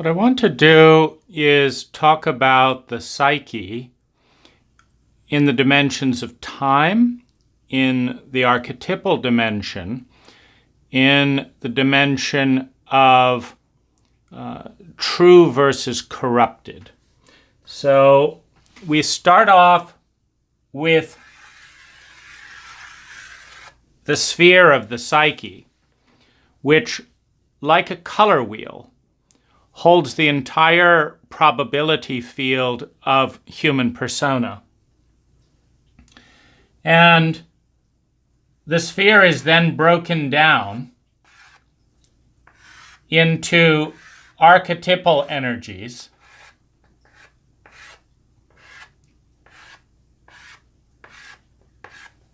What I want to do is talk about the psyche in the dimensions of time, in the archetypal dimension, in the dimension of true versus corrupted. So we start off with the sphere of the psyche, which, like a color wheel, holds the entire probability field of human persona. And the sphere is then broken down into archetypal energies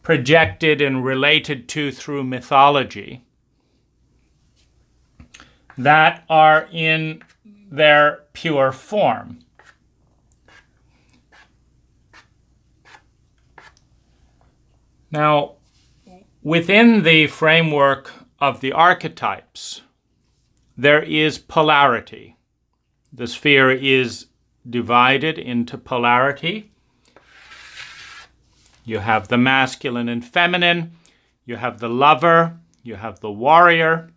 projected and related to through mythology that are in their pure form. Now, within the framework of the archetypes, there is polarity. The sphere is divided into polarity. You have the masculine and feminine, you have the lover, you have the warrior.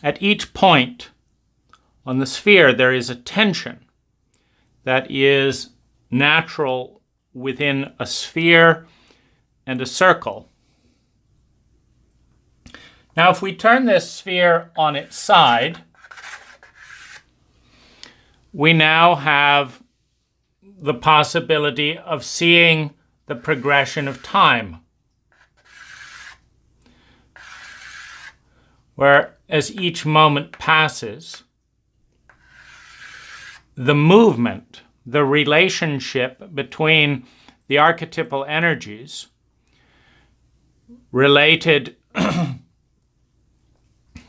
At each point on the sphere, there is a tension that is natural within a sphere and a circle. Now, if we turn this sphere on its side, we now have the possibility of seeing the progression of time, where as each moment passes, the movement, the relationship between the archetypal energies related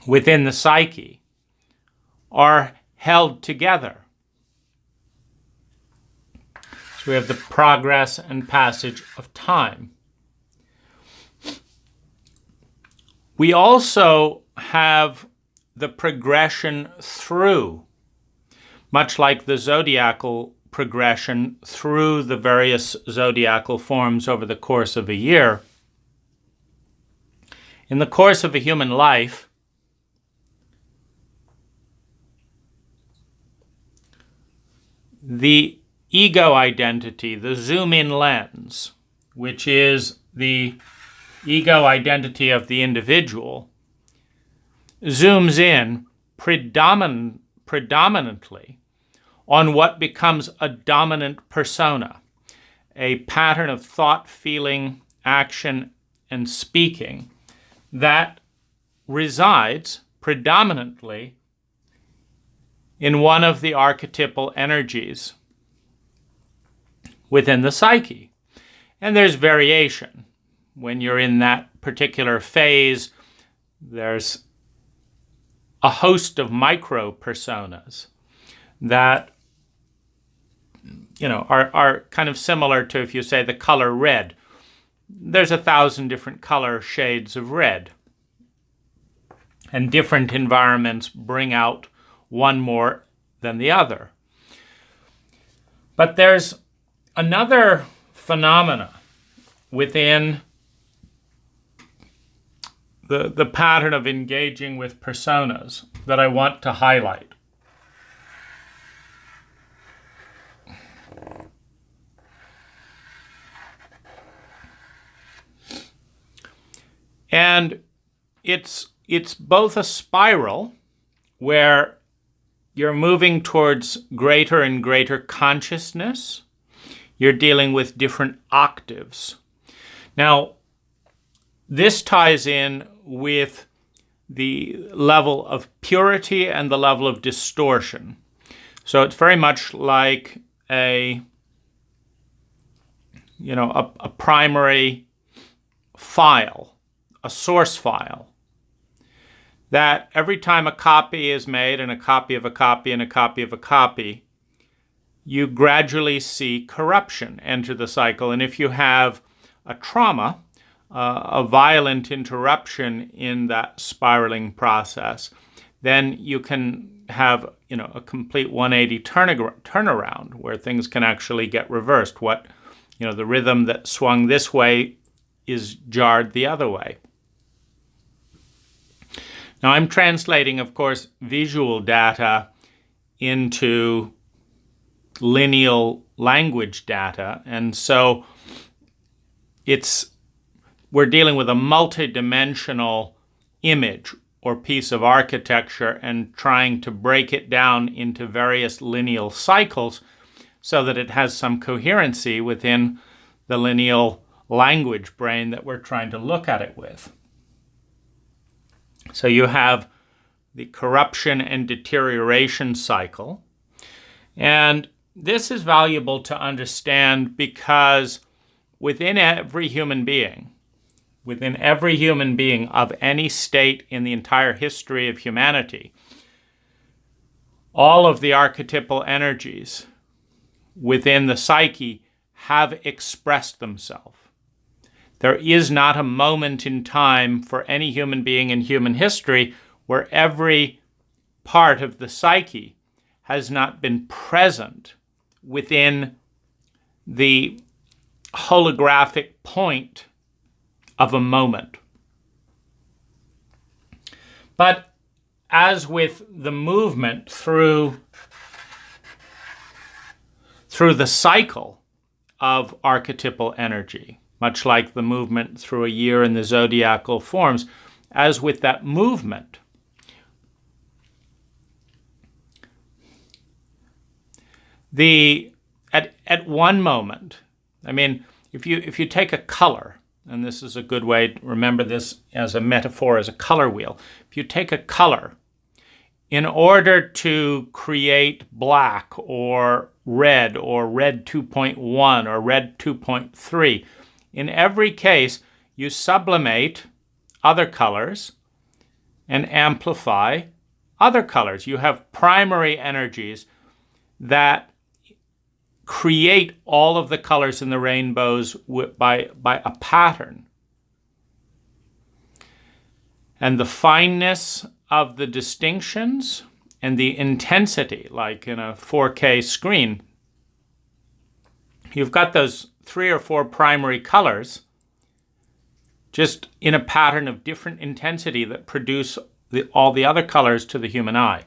within the psyche are held together. So we have the progress and passage of time. We also have the progression through, much like the zodiacal progression through the various zodiacal forms over the course of a year. In the course of a human life, the ego identity, the zoom-in lens, which is the ego identity of the individual, zooms in predominantly on what becomes a dominant persona, a pattern of thought, feeling, action, and speaking that resides predominantly in one of the archetypal energies within the psyche. And there's variation. When you're in that particular phase, there's a host of micro personas that are kind of similar to, if you say, the color red. There's 1,000 different color shades of red. And different environments bring out one more than the other. But there's another phenomena within the pattern of engaging with personas that I want to highlight. And it's both a spiral where you're moving towards greater and greater consciousness. You're dealing with different octaves. Now, this ties in with the level of purity and the level of distortion. So it's very much like a primary file, a source file, that every time a copy is made and a copy of a copy and a copy of a copy, you gradually see corruption enter the cycle. And if you have a trauma, a violent interruption in that spiraling process, then you can have, a complete 180 turnaround where things can actually get reversed. The rhythm that swung this way is jarred the other way. Now I'm translating, of course, visual data into lineal language data, and so we're dealing with a multidimensional image or piece of architecture and trying to break it down into various lineal cycles so that it has some coherency within the lineal language brain that we're trying to look at it with. So you have the corruption and deterioration cycle, and this is valuable to understand because within every human being of any state in the entire history of humanity, all of the archetypal energies within the psyche have expressed themselves. There is not a moment in time for any human being in human history where every part of the psyche has not been present within the holographic point of a moment. But as with the movement through the cycle of archetypal energy, much like the movement through a year in the zodiacal forms, as with that movement, at one moment, if you take a color, and this is a good way to remember this as a metaphor, as a color wheel. If you take a color, in order to create black or red 2.1 or red 2.3, in every case, you sublimate other colors and amplify other colors. You have primary energies that create all of the colors in the rainbows by a pattern. And the fineness of the distinctions and the intensity, like in a 4K screen, you've got those 3 or 4 primary colors just in a pattern of different intensity that produce all the other colors to the human eye.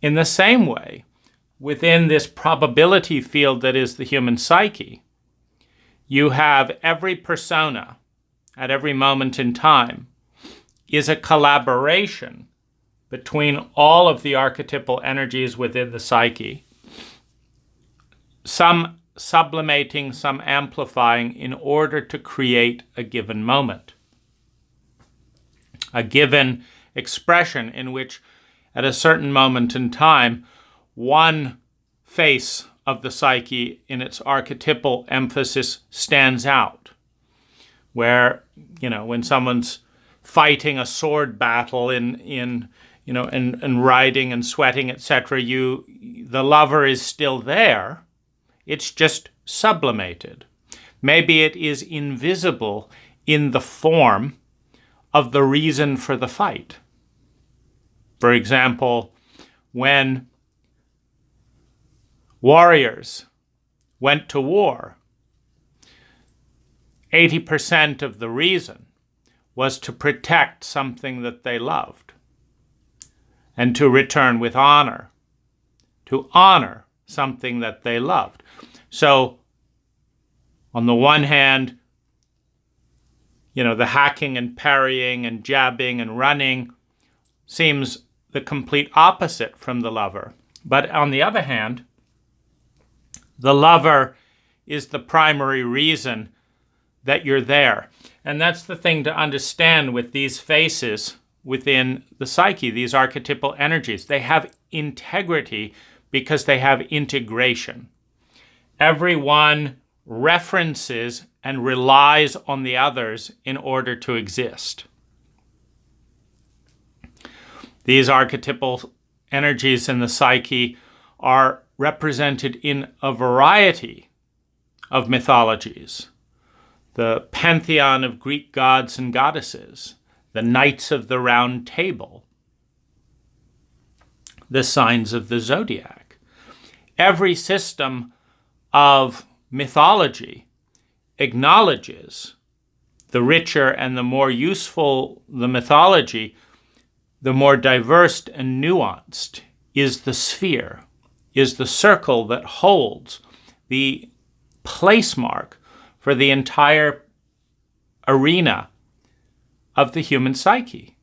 In the same way, within this probability field that is the human psyche, you have every persona at every moment in time is a collaboration between all of the archetypal energies within the psyche, some sublimating, some amplifying in order to create a given moment, a given expression in which at a certain moment in time, one face of the psyche in its archetypal emphasis stands out. Where, when someone's fighting a sword battle and riding and sweating, etc., the lover is still there. It's just sublimated. Maybe it is invisible in the form of the reason for the fight. For example, when warriors went to war, 80% of the reason was to protect something that they loved and to return with honor, to honor something that they loved. So, on the one hand, the hacking and parrying and jabbing and running seems the complete opposite from the lover. But on the other hand, the lover is the primary reason that you're there. And that's the thing to understand with these faces within the psyche, these archetypal energies. They have integrity because they have integration. Everyone references and relies on the others in order to exist. These archetypal energies in the psyche are represented in a variety of mythologies. The pantheon of Greek gods and goddesses, the Knights of the Round Table, the signs of the zodiac. Every system of mythology acknowledges the richer and the more useful the mythology, the more diverse and nuanced is the sphere, is the circle that holds the place mark for the entire arena of the human psyche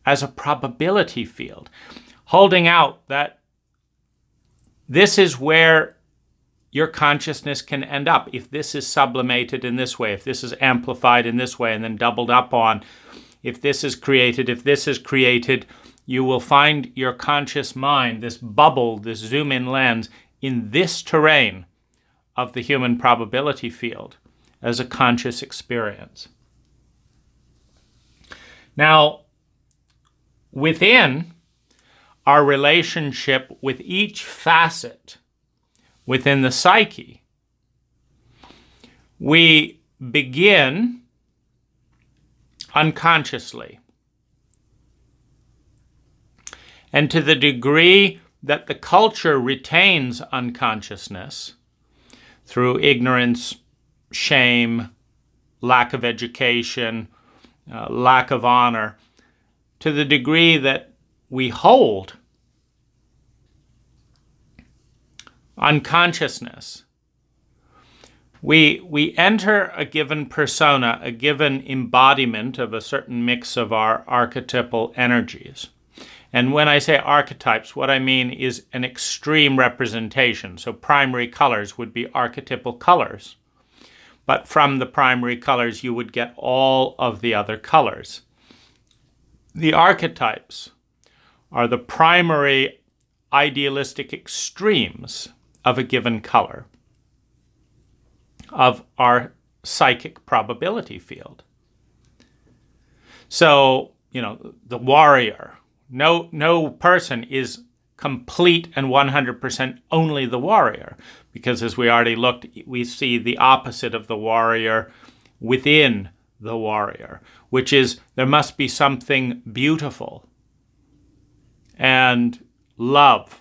as a probability field, holding out that this is where your consciousness can end up if this is sublimated in this way, if this is amplified in this way, and then doubled up on. If this is created, you will find your conscious mind, this bubble, this zoom-in lens, in this terrain of the human probability field as a conscious experience. Now, within our relationship with each facet within the psyche, we begin unconsciously. And to the degree that the culture retains unconsciousness through ignorance, shame, lack of education, lack of honor, to the degree that we hold unconsciousness, we enter a given persona, a given embodiment of a certain mix of our archetypal energies. And when I say archetypes, what I mean is an extreme representation. So primary colors would be archetypal colors. But from the primary colors, you would get all of the other colors. The archetypes are the primary idealistic extremes of a given color, of our psychic probability field. So, the warrior. No person is complete and 100% only the warrior, because as we already looked, we see the opposite of the warrior within the warrior, which is there must be something beautiful and love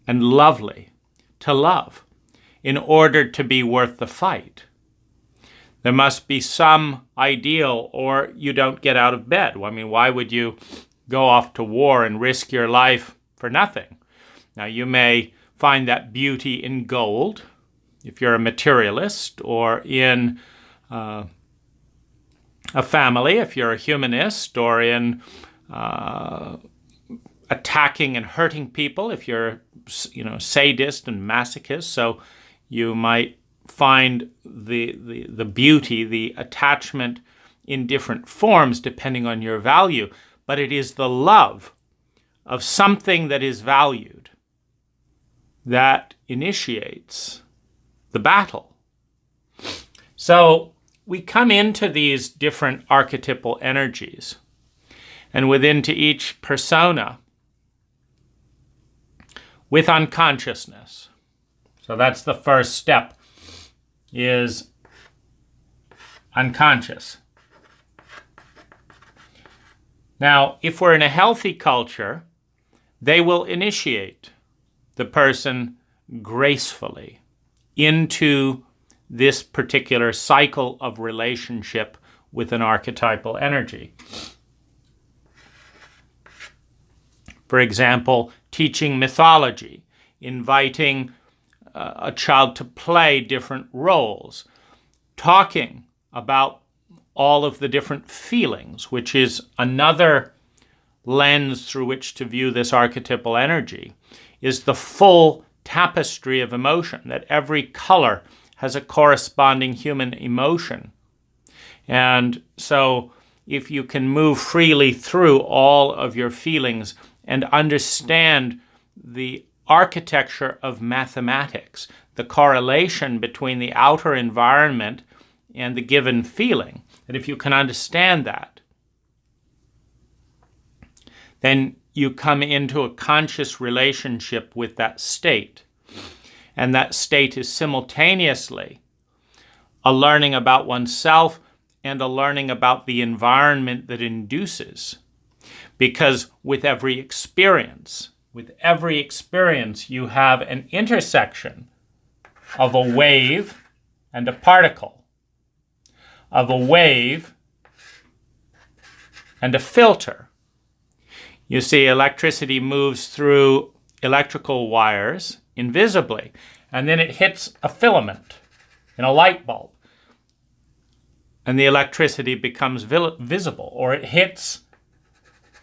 and lovely to love in order to be worth the fight. There must be some ideal, or you don't get out of bed. I mean, why would you go off to war and risk your life for nothing? Now, you may find that beauty in gold, if you're a materialist, or in a family, if you're a humanist, or in attacking and hurting people, if you're, sadist and masochist. So you might find the beauty, the attachment in different forms depending on your value. But it is the love of something that is valued that initiates the battle. So we come into these different archetypal energies, and within to each persona with unconsciousness. So that's the first step, is unconscious. Now, if we're in a healthy culture, they will initiate the person gracefully into this particular cycle of relationship with an archetypal energy. For example, teaching mythology, inviting a child to play different roles, talking about all of the different feelings, which is another lens through which to view this archetypal energy, is the full tapestry of emotion, that every color has a corresponding human emotion. And so if you can move freely through all of your feelings and understand the architecture of mathematics, the correlation between the outer environment and the given feeling, that if you can understand that, then you come into a conscious relationship with that state. And that state is simultaneously a learning about oneself and a learning about the environment that induces. Because with every experience, you have an intersection of a wave and a particle, of a wave and a filter. You see, electricity moves through electrical wires invisibly, and then it hits a filament in a light bulb, and the electricity becomes visible, or it hits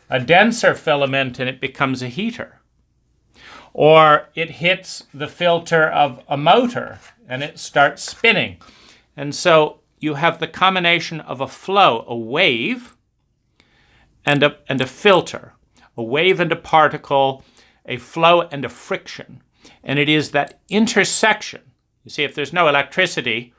a denser filament and it becomes a heater, or it hits the filter of a motor and it starts spinning. And so you have the combination of a flow, a wave, and a filter, a wave and a particle, a flow and a friction. And it is that intersection. You see, if there's no electricity,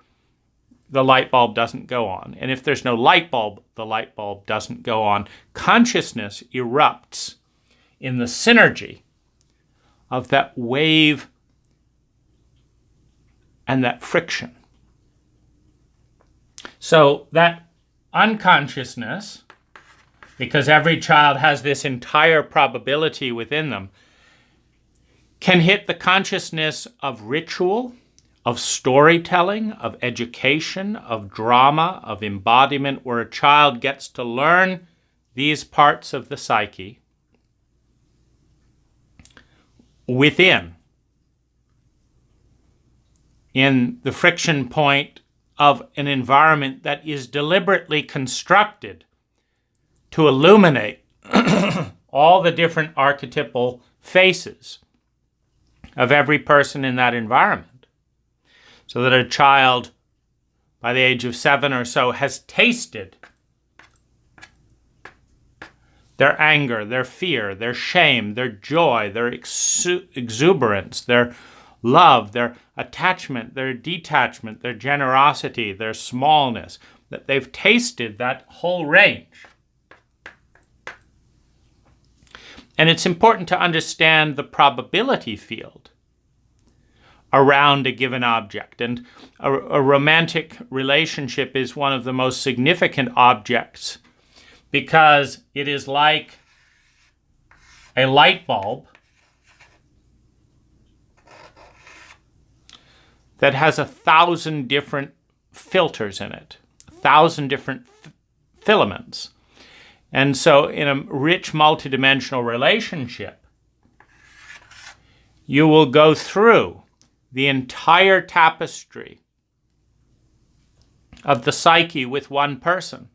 the light bulb doesn't go on. And if there's no light bulb, the light bulb doesn't go on. Consciousness erupts in the synergy of that wave and that friction. So that unconsciousness, because every child has this entire probability within them, can hit the consciousness of ritual, of storytelling, of education, of drama, of embodiment, where a child gets to learn these parts of the psyche within, in the friction point of an environment that is deliberately constructed to illuminate all the different archetypal faces of every person in that environment. So that a child, by the age of 7 or so, has tasted their anger, their fear, their shame, their joy, their exuberance, their love, their attachment, their detachment, their generosity, their smallness, that they've tasted that whole range. And it's important to understand the probability field around a given object. And a romantic relationship is one of the most significant objects because it is like a light bulb that has 1,000 different filters in it, 1,000 different filaments. And so in a rich multidimensional relationship, you will go through the entire tapestry of the psyche with one person.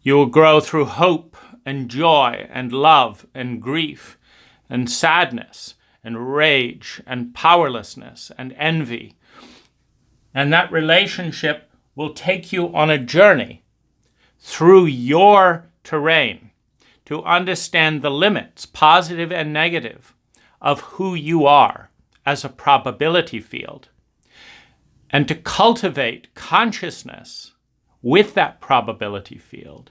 You will grow through hope and joy and love and grief and sadness and rage and powerlessness and envy. And that relationship will take you on a journey through your terrain to understand the limits, positive and negative, of who you are as a probability field, and to cultivate consciousness with that probability field,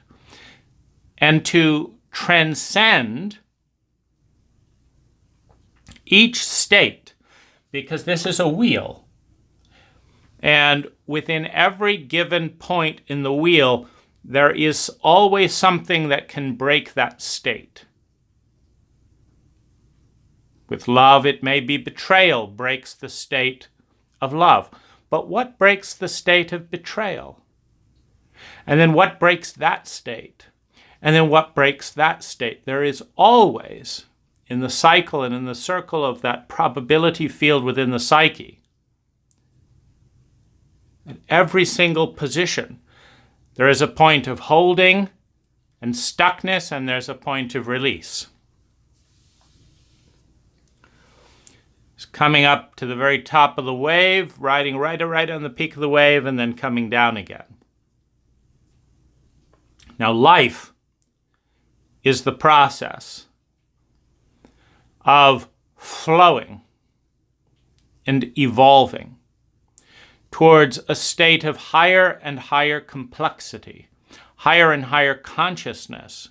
and to transcend each state, because this is a wheel. And within every given point in the wheel, there is always something that can break that state. With love, it may be betrayal breaks the state of love. But what breaks the state of betrayal? And then what breaks that state? And then what breaks that state? There is always, in the cycle and in the circle of that probability field within the psyche, at every single position, there is a point of holding and stuckness, and there's a point of release. It's coming up to the very top of the wave, riding right on the peak of the wave, and then coming down again. Now, life is the process of flowing and evolving towards a state of higher and higher complexity, higher and higher consciousness,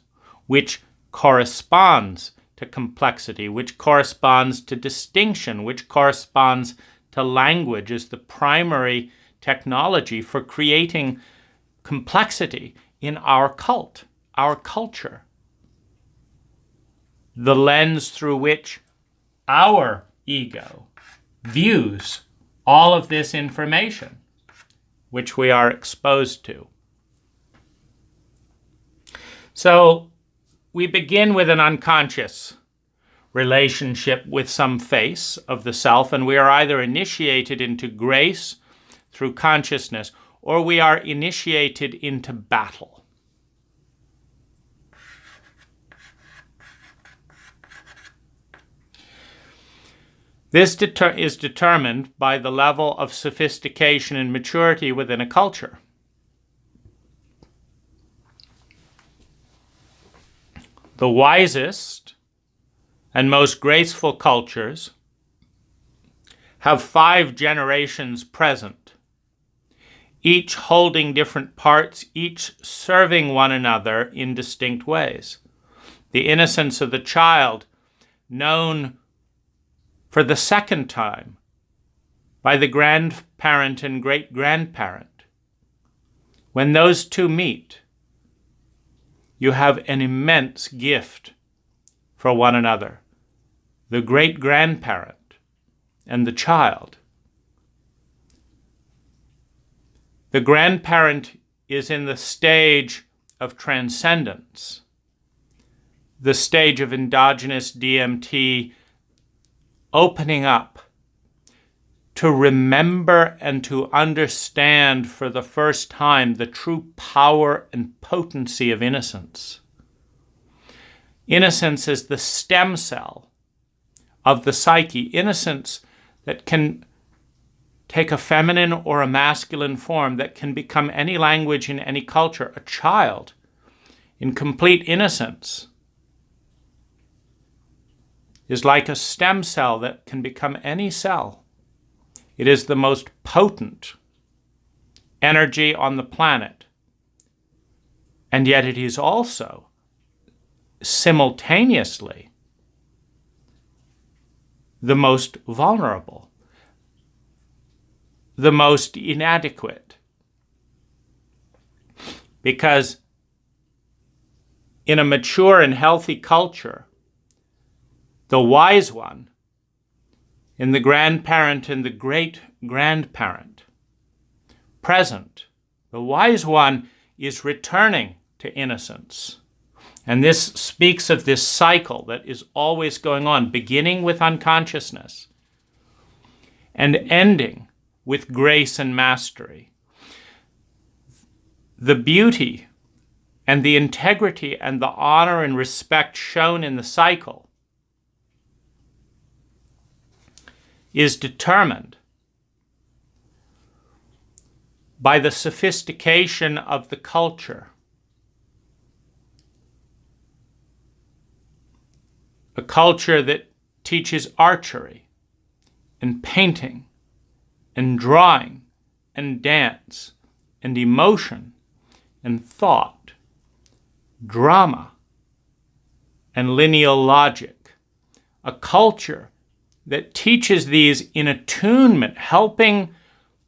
which corresponds to complexity, which corresponds to distinction, which corresponds to language as the primary technology for creating complexity in our cult, our culture, the lens through which our ego views all of this information which we are exposed to. So we begin with an unconscious relationship with some face of the self, and we are either initiated into grace through consciousness, or we are initiated into battle. This is determined by the level of sophistication and maturity within a culture. The wisest and most graceful cultures have 5 generations present, each holding different parts, each serving one another in distinct ways. The innocence of the child, known for the second time by the grandparent and great-grandparent. When those two meet, you have an immense gift for one another. The great-grandparent and the child. The grandparent is in the stage of transcendence, the stage of endogenous DMT opening up to remember and to understand for the first time the true power and potency of innocence. Innocence is the stem cell of the psyche. Innocence that can take a feminine or a masculine form, that can become any language in any culture. A child in complete innocence is like a stem cell that can become any cell. It is the most potent energy on the planet. And yet it is also simultaneously the most vulnerable, the most inadequate. Because in a mature and healthy culture, the wise one, in the grandparent and the great-grandparent, present, the wise one is returning to innocence. And this speaks of this cycle that is always going on, beginning with unconsciousness and ending with grace and mastery. The beauty and the integrity and the honor and respect shown in the cycle is determined by the sophistication of the culture. A culture that teaches archery and painting and drawing and dance and emotion and thought, drama and lineal logic. A culture that teaches these in attunement, helping,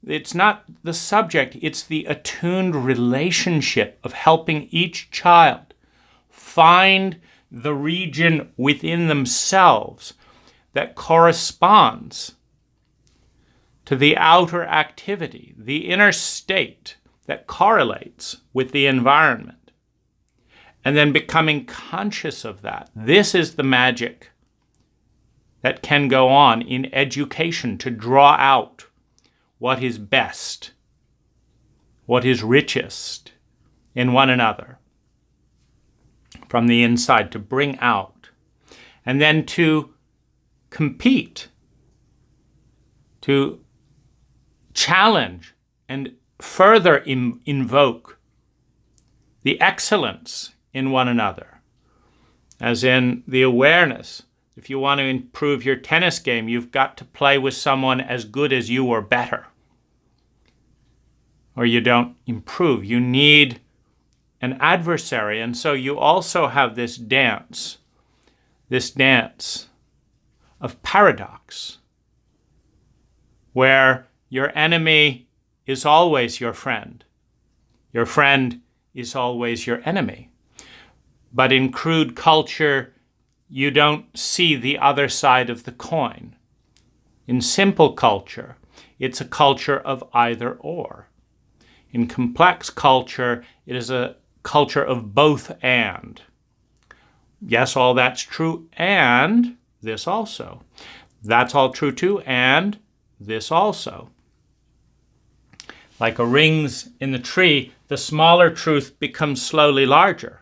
it's not the subject, it's the attuned relationship of helping each child find the region within themselves that corresponds to the outer activity, the inner state that correlates with the environment, and then becoming conscious of that. This is the magic that can go on in education to draw out what is best, what is richest in one another from the inside, to bring out, and then to compete, to challenge and further invoke the excellence in one another, as in the awareness. If you want to improve your tennis game, you've got to play with someone as good as you or better, or you don't improve. You need an adversary. And so you also have this dance of paradox, where your enemy is always your friend is always your enemy. But in crude culture, you don't see the other side of the coin. In simple culture, it's a culture of either or. In complex culture, it is a culture of both and. Yes, all that's true, and this also. That's all true too, and this also. Like rings in the tree, the smaller truth becomes slowly larger.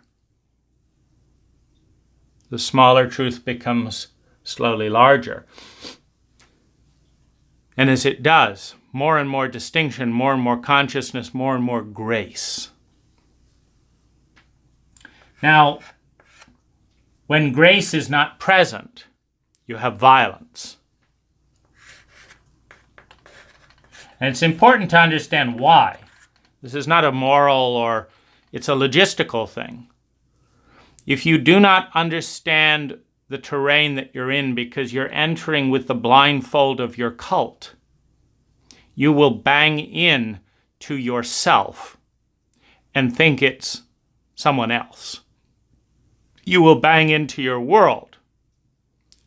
The smaller truth becomes slowly larger. And as it does, more and more distinction, more and more consciousness, more and more grace. Now, when grace is not present, you have violence. And it's important to understand why. This is not a moral or it's a logistical thing. If you do not understand the terrain that you're in because you're entering with the blindfold of your cult, you will bang in to yourself and think it's someone else. You will bang into your world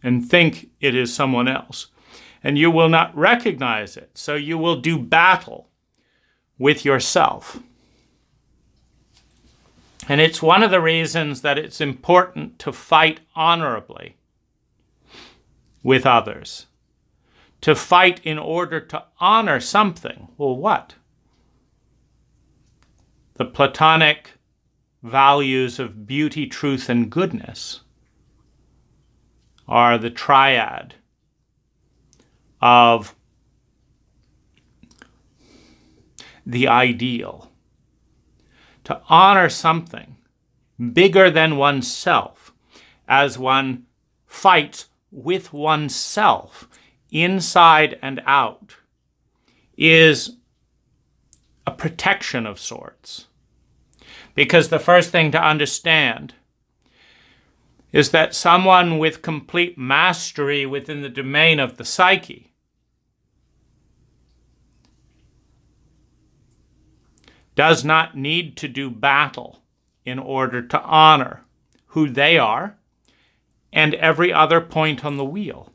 and think it is someone else. And you will not recognize it. So you will do battle with yourself. And it's one of the reasons that it's important to fight honorably with others. To fight in order to honor something. Well, what? The Platonic values of beauty, truth, and goodness are the triad of the ideal. To honor something bigger than oneself as one fights with oneself inside and out is a protection of sorts. Because the first thing to understand is that someone with complete mastery within the domain of the psyche does not need to do battle in order to honor who they are and every other point on the wheel.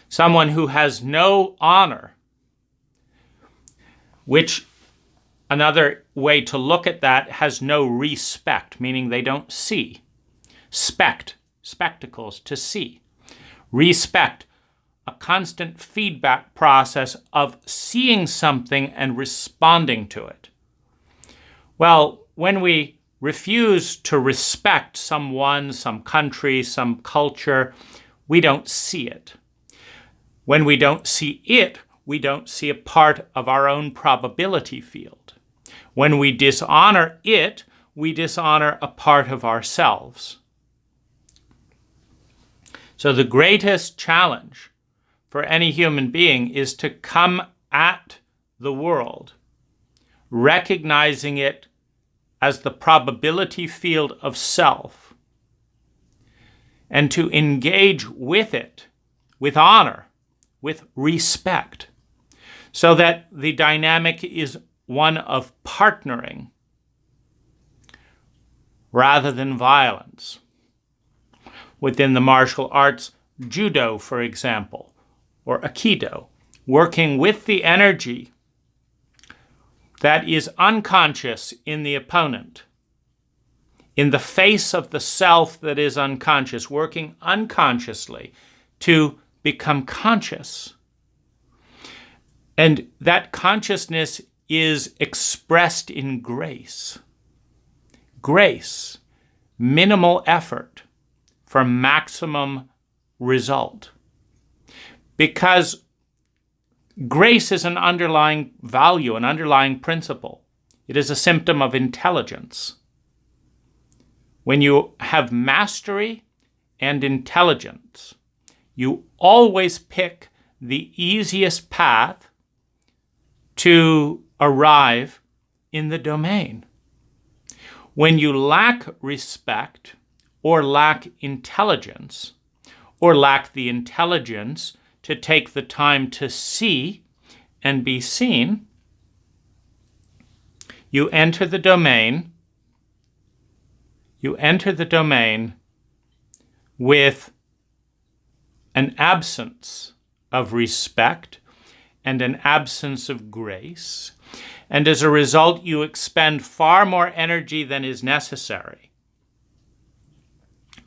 Someone who has no honor, which another way to look at that has no respect, meaning they don't see. Spectacles, to see. Respect, a constant feedback process of seeing something and responding to it. Well, when we refuse to respect someone, some country, some culture, we don't see it. When we don't see it, we don't see a part of our own probability field. When we dishonor it, we dishonor a part of ourselves. So the greatest challenge for any human being is to come at the world, recognizing it as the probability field of self, and to engage with it with honor, with respect, so that the dynamic is one of partnering rather than violence. Within the martial arts, judo, for example, or aikido, working with the energy that is unconscious in the opponent, in the face of the self that is unconscious, working unconsciously to become conscious. And that consciousness is expressed in grace. Grace, minimal effort for maximum result. Because grace is an underlying value, an underlying principle. It is a symptom of intelligence. When you have mastery and intelligence, you always pick the easiest path to arrive in the domain. When you lack respect or lack intelligence, or lack the intelligence to take the time to see and be seen, you enter the domain You enter the domain with an absence of respect and an absence of grace, and as a result, you expend far more energy than is necessary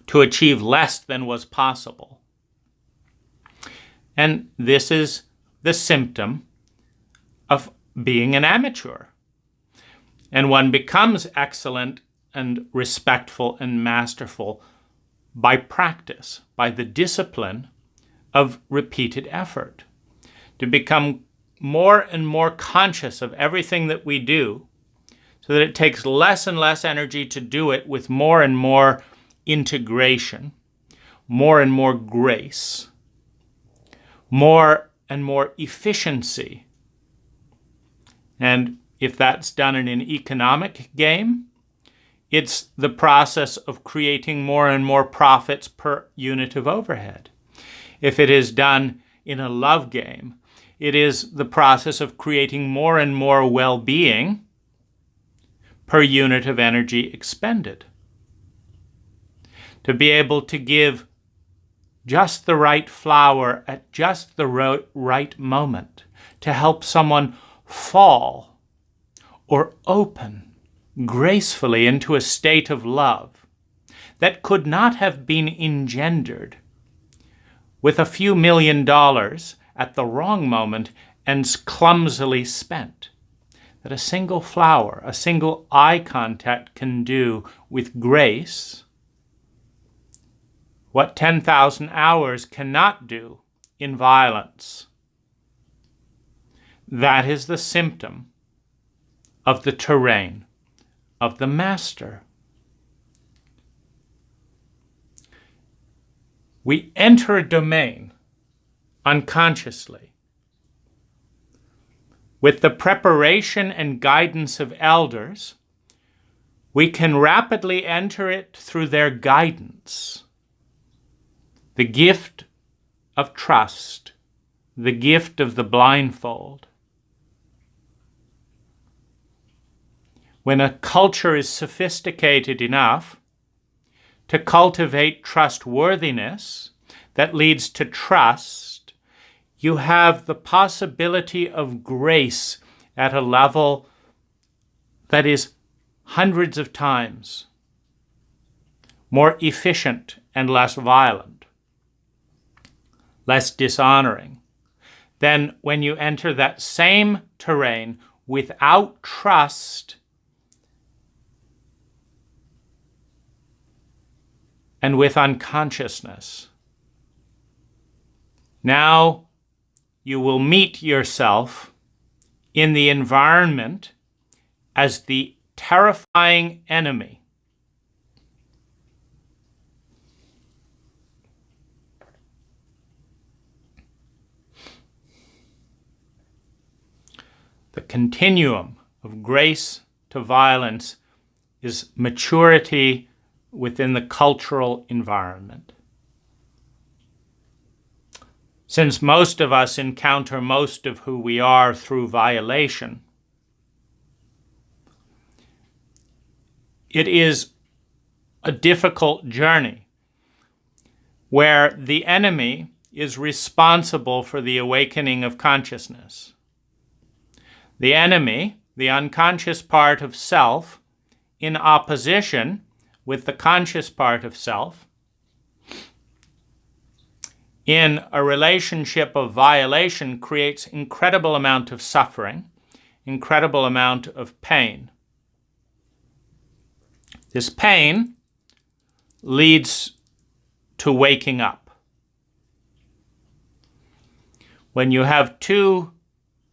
to achieve less than was possible. And this is the symptom of being an amateur. And one becomes excellent and respectful and masterful by practice, by the discipline of repeated effort, to become more and more conscious of everything that we do, so that it takes less and less energy to do it with more and more integration, more and more grace, more and more efficiency. And if that's done in an economic game, it's the process of creating more and more profits per unit of overhead. If it is done in a love game, it is the process of creating more and more well-being per unit of energy expended. To be able to give just the right flower at just the right moment, to help someone fall or open gracefully into a state of love that could not have been engendered with a few $1 million at the wrong moment and clumsily spent. That a single flower, a single eye contact can do with grace what 10,000 hours cannot do in violence. That is the symptom of the terrain of the master. We enter a domain unconsciously. With the preparation and guidance of elders, we can rapidly enter it through their guidance. The gift of trust, the gift of the blindfold. When a culture is sophisticated enough to cultivate trustworthiness that leads to trust, you have the possibility of grace at a level that is hundreds of times more efficient and less violent, less dishonoring than when you enter that same terrain without trust and with unconsciousness. Now you will meet yourself in the environment as the terrifying enemy. The continuum of grace to violence is maturity within the cultural environment. Since most of us encounter most of who we are through violation, it is a difficult journey where the enemy is responsible for the awakening of consciousness. The enemy, the unconscious part of self, in opposition with the conscious part of self, in a relationship of violation, creates incredible amount of suffering, incredible amount of pain. This pain leads to waking up. When you have two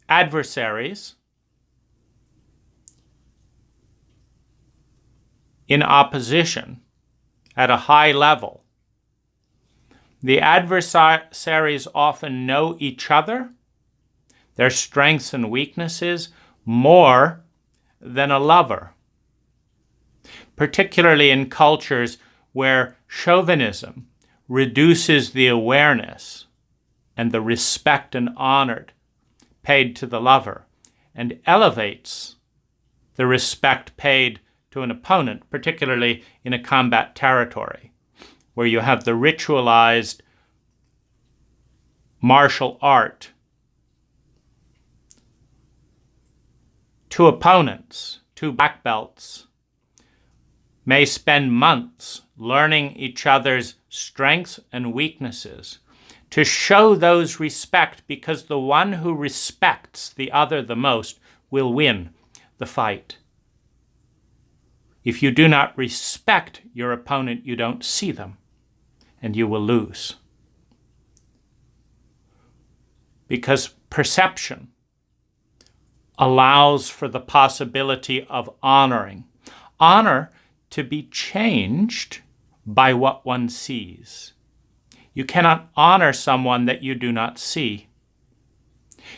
adversaries in opposition at a high level, the adversaries often know each other, their strengths and weaknesses, more than a lover. Particularly in cultures where chauvinism reduces the awareness and the respect and honor paid to the lover and elevates the respect paid to to an opponent, particularly in a combat territory, where you have the ritualized martial art. Two opponents, two black belts, may spend months learning each other's strengths and weaknesses to show those respect, because the one who respects the other the most will win the fight. If you do not respect your opponent, you don't see them, and you will lose. Because perception allows for the possibility of honoring. Honor to be changed by what one sees. You cannot honor someone that you do not see.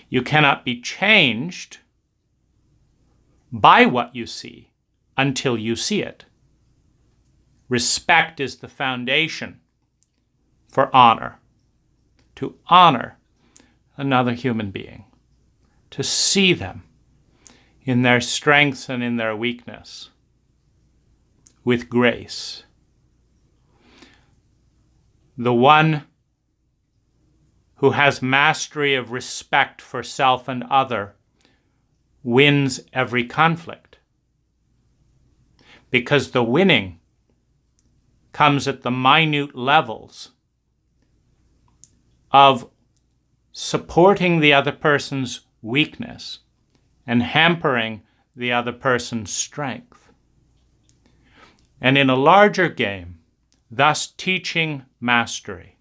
You cannot be changed by what you see until you see it. Respect is the foundation for honor. To honor another human being, to see them in their strengths and in their weakness with grace. The one who has mastery of respect for self and other wins every conflict, because the winning comes at the minute levels of supporting the other person's weakness and hampering the other person's strength. And in a larger game, thus teaching mastery.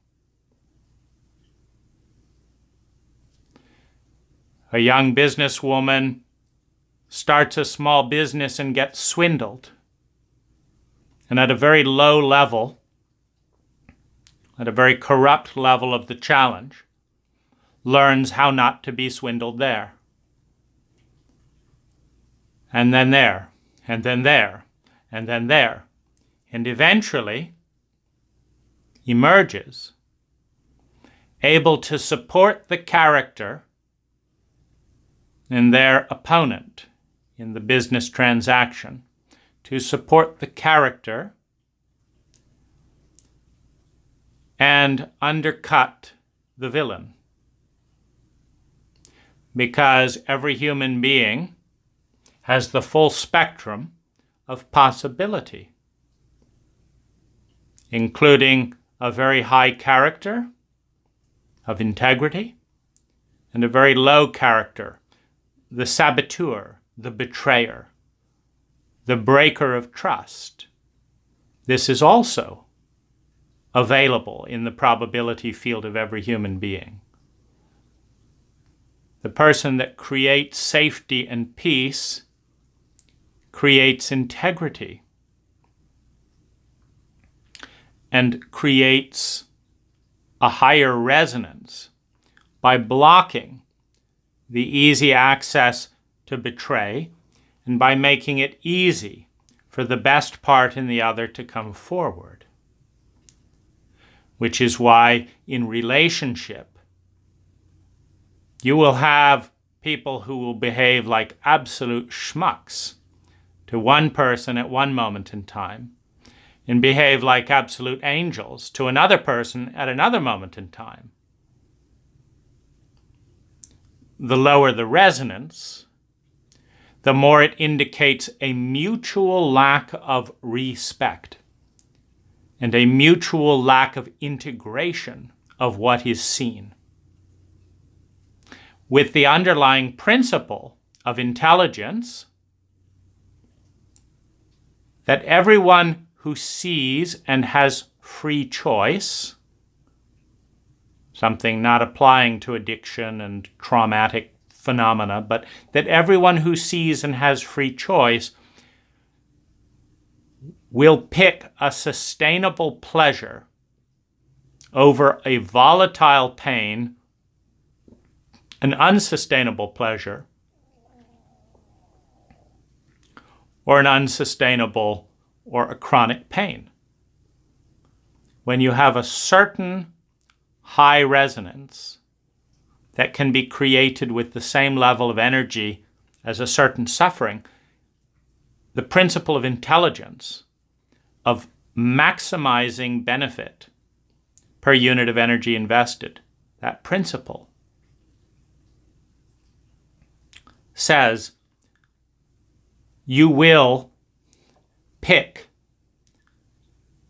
A young businesswoman starts a small business and gets swindled. And at a very low level, at a very corrupt level of the challenge, learns how not to be swindled there. And then there, and then there, and then there. And eventually emerges able to support the character in their opponent in the business transaction, to support the character and undercut the villain. Because every human being has the full spectrum of possibility, including a very high character of integrity and a very low character, the saboteur, the betrayer, the breaker of trust. This is also available in the probability field of every human being. The person that creates safety and peace creates integrity and creates a higher resonance by blocking the easy access to betray and by making it easy for the best part in the other to come forward. Which is why in relationship, you will have people who will behave like absolute schmucks to one person at one moment in time, and behave like absolute angels to another person at another moment in time. The lower the resonance, the more it indicates a mutual lack of respect and a mutual lack of integration of what is seen, with the underlying principle of intelligence that everyone who sees and has free choice, something not applying to addiction and traumatic phenomena, but that everyone who sees and has free choice will pick a sustainable pleasure over a volatile pain, an unsustainable pleasure, or an unsustainable or a chronic pain. When you have a certain high resonance that can be created with the same level of energy as a certain suffering, the principle of intelligence, of maximizing benefit per unit of energy invested, that principle says you will pick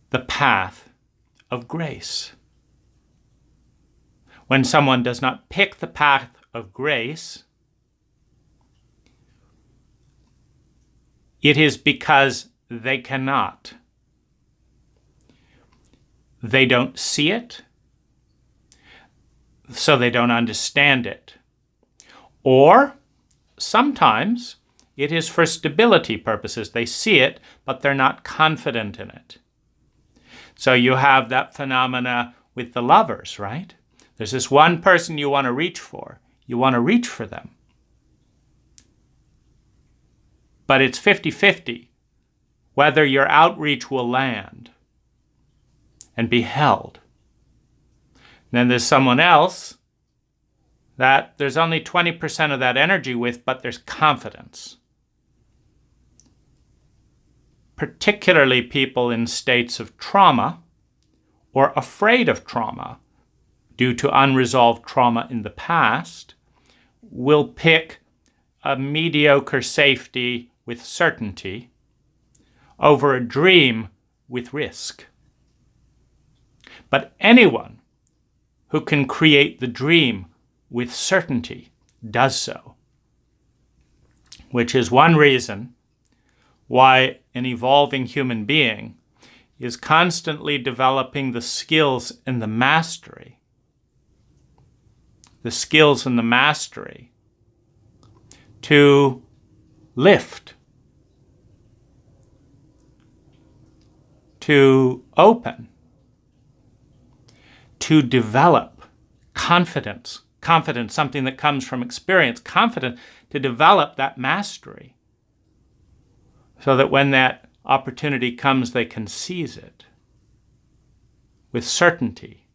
the path of grace. When someone does not pick the path of grace, it is because they cannot. They don't see it, so they don't understand it. Or sometimes it is for stability purposes. They see it, but they're not confident in it. So you have that phenomena with the lovers, right? There's this one person you want to reach for. You want to reach for them. But it's 50-50 whether your outreach will land and be held. And then there's someone else that there's only 20% of that energy with, but there's confidence. Particularly people in states of trauma or afraid of trauma due to unresolved trauma in the past will pick a mediocre safety with certainty over a dream with risk. But anyone who can create the dream with certainty does so, which is one reason why an evolving human being is constantly developing the skills and the mastery to lift, to open, to develop confidence, something that comes from experience, confidence, to develop that mastery so that when that opportunity comes, they can seize it with certainty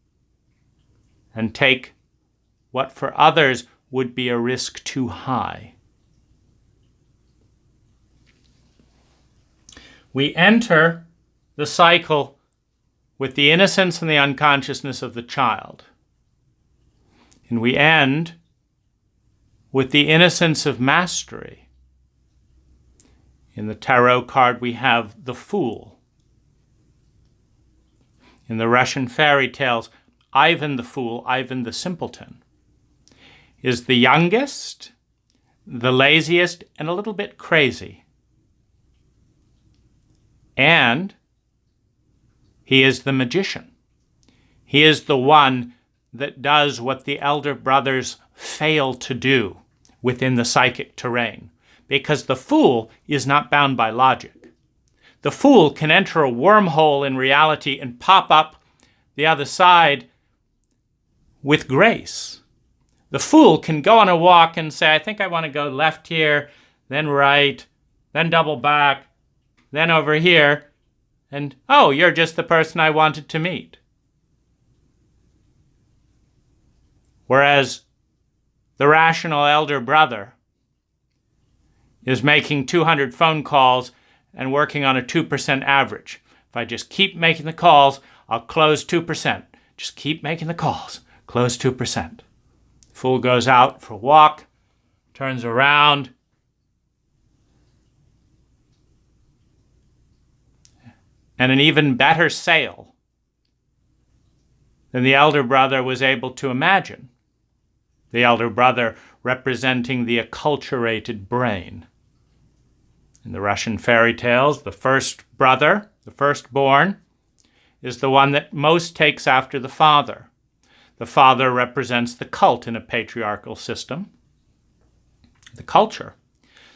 and take what for others would be a risk too high. We enter the cycle with the innocence and the unconsciousness of the child. And we end with the innocence of mastery. In the tarot card, we have the Fool. In the Russian fairy tales, Ivan the Fool, Ivan the Simpleton, is the youngest, the laziest, and a little bit crazy. And he is the magician. He is the one that does what the elder brothers fail to do within the psychic terrain, because the Fool is not bound by logic. The Fool can enter a wormhole in reality and pop up the other side with grace. The Fool can go on a walk and say, I think I want to go left here, then right, then double back, then over here, and, oh, you're just the person I wanted to meet. Whereas the rational elder brother is making 200 phone calls and working on a 2% average. If I just keep making the calls, I'll close 2%. Just keep making the calls, close 2%. Fool goes out for a walk, turns around, and an even better sail than the elder brother was able to imagine. The elder brother representing the acculturated brain. In the Russian fairy tales, the first brother, the firstborn, is the one that most takes after the father. The father represents the cult in a patriarchal system, the culture.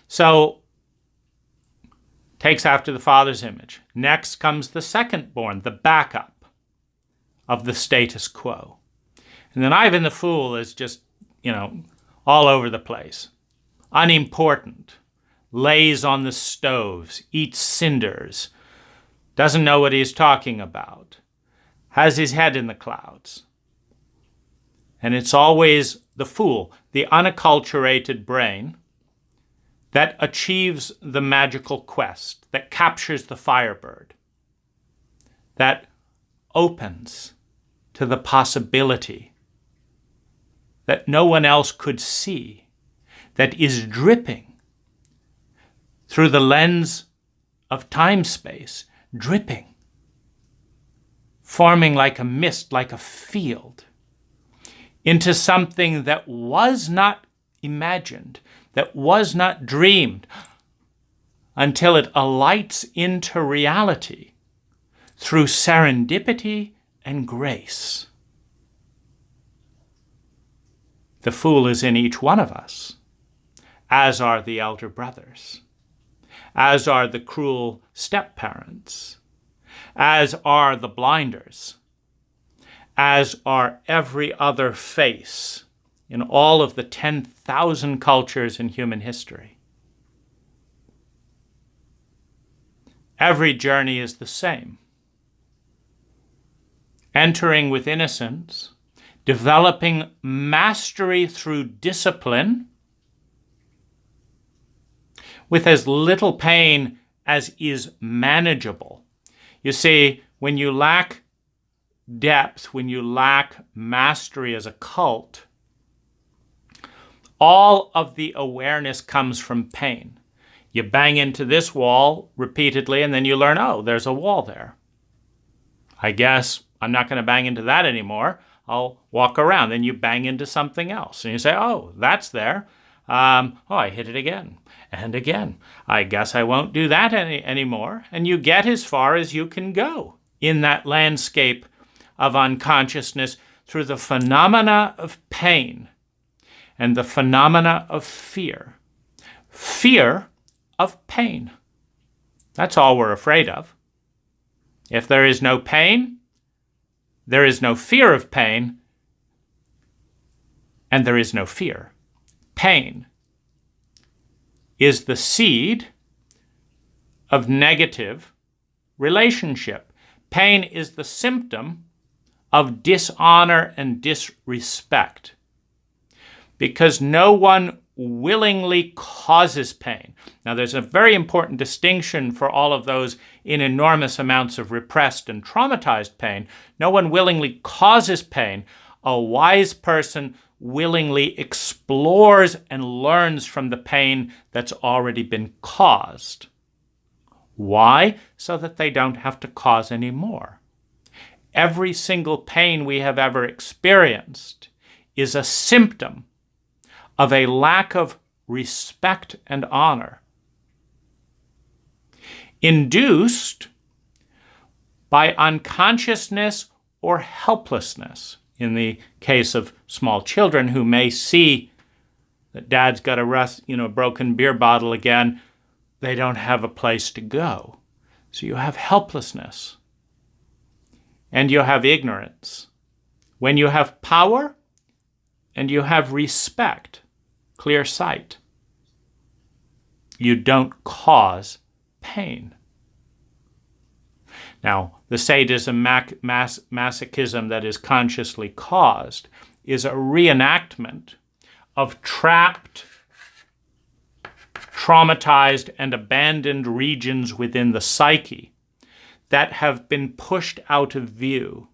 So, takes after the father's image. Next comes the secondborn, the backup of the status quo. And then Ivan the Fool is just, all over the place. Unimportant. Lays on the stoves, eats cinders, doesn't know what he's talking about, has his head in the clouds. And it's always the Fool, the unacculturated brain, that achieves the magical quest, that captures the firebird, that opens to the possibility that no one else could see, that is dripping through the lens of time-space, dripping, forming like a mist, like a field, into something that was not imagined, that was not dreamed, until it alights into reality through serendipity and grace. The fool is in each one of us, as are the elder brothers, as are the cruel step-parents, as are the blinders, as are every other face in all of the 10,000 cultures in human history. Every journey is the same. Entering with innocence, developing mastery through discipline, with as little pain as is manageable. You see, when you lack depth, when you lack mastery as a cult, all of the awareness comes from pain. You bang into this wall repeatedly, and then you learn, oh, there's a wall there. I guess I'm not going to bang into that anymore. I'll walk around. Then you bang into something else, and you say, oh, that's there. I hit it again and again. I guess I won't do that anymore. And you get as far as you can go in that landscape of unconsciousness through the phenomena of pain and the phenomena of fear. Fear of pain. That's all we're afraid of. If there is no pain, there is no fear of pain, and there is no fear. Pain is the seed of negative relationship. Pain is the symptom of dishonor and disrespect, because no one willingly causes pain. Now, there's a very important distinction for all of those in enormous amounts of repressed and traumatized pain. No one willingly causes pain. A wise person willingly explores and learns from the pain that's already been caused. Why? So that they don't have to cause any more. Every single pain we have ever experienced is a symptom of a lack of respect and honor, induced by unconsciousness or helplessness. In the case of small children who may see that dad's got a broken beer bottle again, they don't have a place to go. So you have helplessness and you have ignorance. When you have power and you have respect, clear sight, you don't cause pain. Now, the sadism, masochism that is consciously caused is a reenactment of trapped, traumatized, and abandoned regions within the psyche that have been pushed out of view.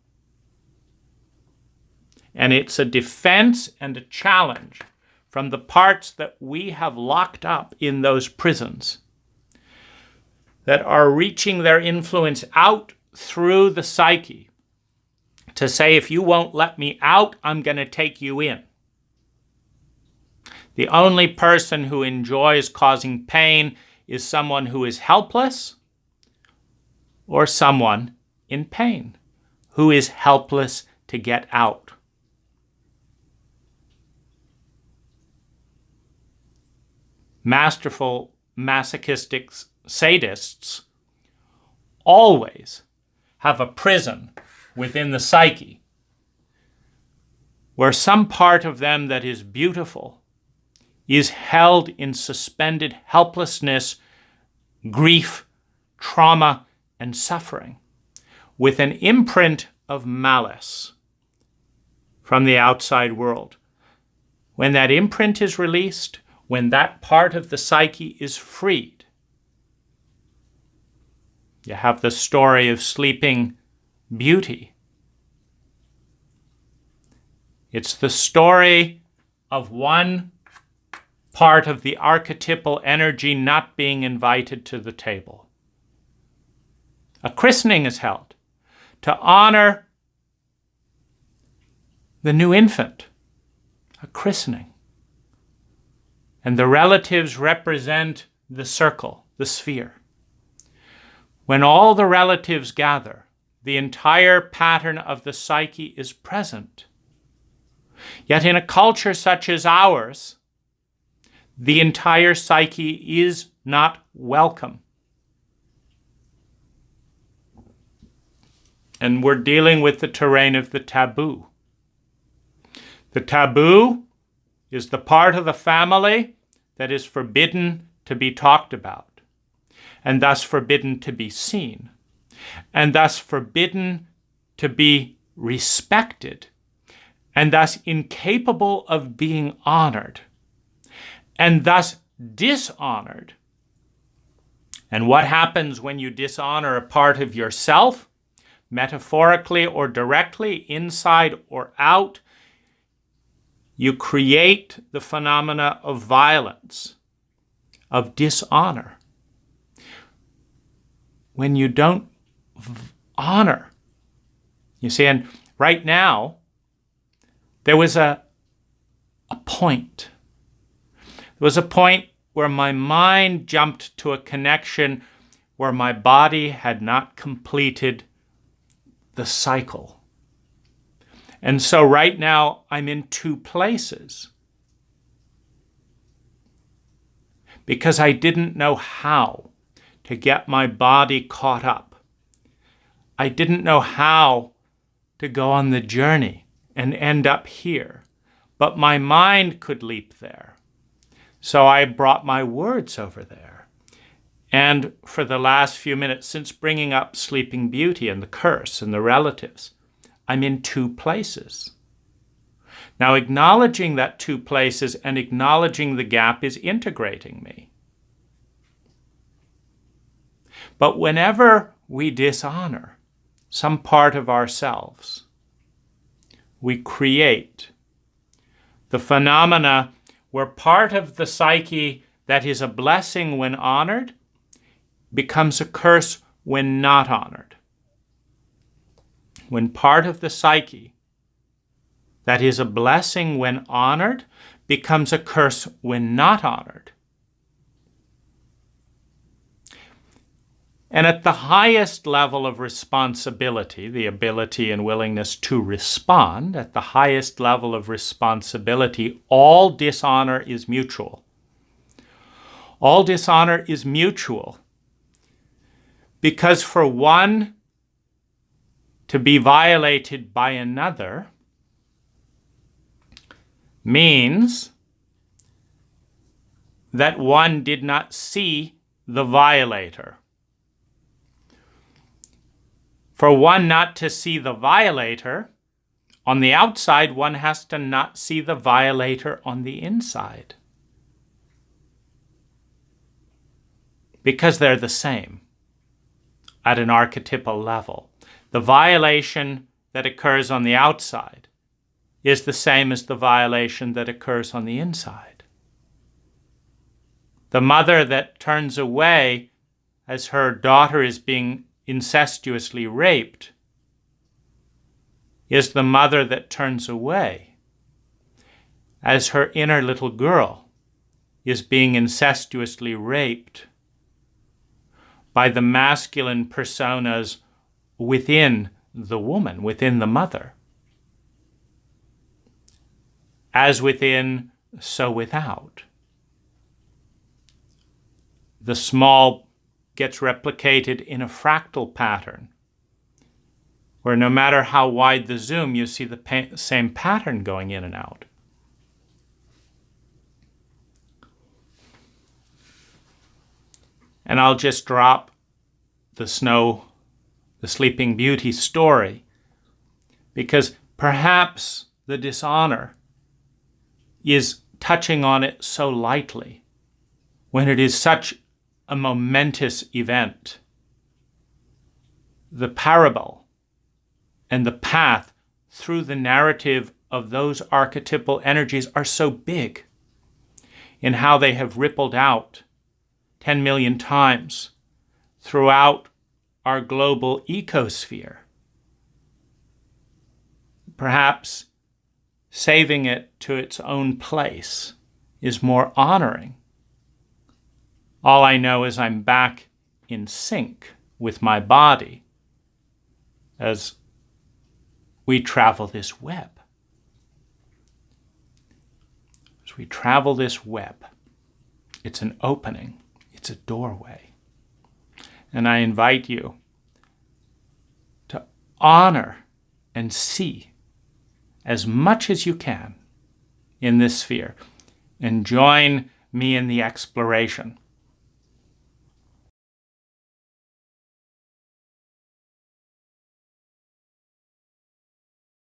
And it's a defense and a challenge from the parts that we have locked up in those prisons that are reaching their influence out through the psyche to say, if you won't let me out, I'm going to take you in. The only person who enjoys causing pain is someone who is helpless or someone in pain who is helpless to get out. Masterful masochistic sadists always have a prison within the psyche where some part of them that is beautiful is held in suspended helplessness, grief, trauma, and suffering, with an imprint of malice from the outside world. When that imprint is released, when that part of the psyche is freed. You have the story of Sleeping Beauty. It's the story of one part of the archetypal energy not being invited to the table. A christening is held to honor the new infant, a christening. And the relatives represent the circle, the sphere. When all the relatives gather, the entire pattern of the psyche is present. Yet in a culture such as ours, the entire psyche is not welcome. And we're dealing with the terrain of the taboo. The taboo is the part of the family that is forbidden to be talked about, and thus forbidden to be seen, and thus forbidden to be respected, and thus incapable of being honored, and thus dishonored. And what happens when you dishonor a part of yourself, metaphorically or directly, inside or out? You create the phenomena of violence, of dishonor. When you don't honor. You see, and right now, there was a point. There was a point where my mind jumped to a connection where my body had not completed the cycle. And so right now, I'm in two places. Because I didn't know how to get my body caught up. I didn't know how to go on the journey and end up here. But my mind could leap there. So I brought my words over there. And for the last few minutes, since bringing up Sleeping Beauty and the curse and the relatives, I'm in two places. Now, acknowledging that two places and acknowledging the gap is integrating me. But whenever we dishonor some part of ourselves, we create the phenomena where part of the psyche that is a blessing when honored becomes a curse when not honored. When part of the psyche that is a blessing when honored becomes a curse when not honored. And at the highest level of responsibility, the ability and willingness to respond, at the highest level of responsibility, all dishonor is mutual. All dishonor is mutual. Because for one to be violated by another means that one did not see the violator. For one not to see the violator, on the outside, one has to not see the violator on the inside. Because they're the same at an archetypal level. The violation that occurs on the outside is the same as the violation that occurs on the inside. The mother that turns away as her daughter is being incestuously raped is the mother that turns away as her inner little girl is being incestuously raped by the masculine personas within the woman, within the mother. As within, so without. The small gets replicated in a fractal pattern, where no matter how wide the zoom, you see the same pattern going in and out. And I'll just drop the Sleeping Beauty story, because perhaps the dishonor is touching on it so lightly when it is such a momentous event. The parable and the path through the narrative of those archetypal energies are so big in how they have rippled out 10 million times throughout our global ecosphere. Perhaps saving it to its own place is more honoring. All I know is I'm back in sync with my body as we travel this web. As we travel this web, it's an opening, it's a doorway. And I invite you to honor and see as much as you can in this sphere, and join me in the exploration